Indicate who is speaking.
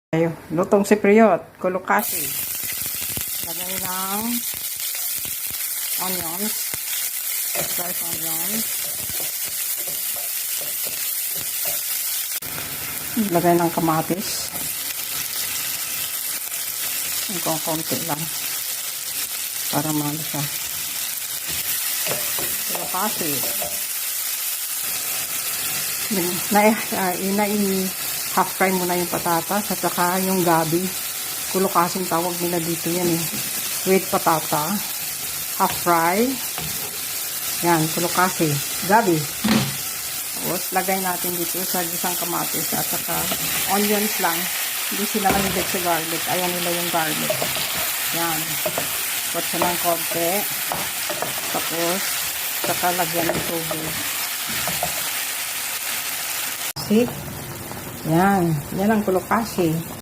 Speaker 1: Ayun, lutong sipriyot, kulukasi. Lagay ng onions, sliced onions. Lagay ng kamatis. Hanggang konti lang para maano siya. Kulukasi. Half fry muna yung patatas at saka yung gabi. Kulukasing tawag nila dito yan eh. Sweet patata. Half fry. Yan, kulukasi. Gabi. Tapos, lagay natin dito sa gisang kamatis at saka onions lang. Hindi sila nangilig sa garlic. Ayaw nila yung garlic. Yan. Put siya ng konti. Tapos, saka lagyan ng tubig. See? Yan. Yan ang kulukasi.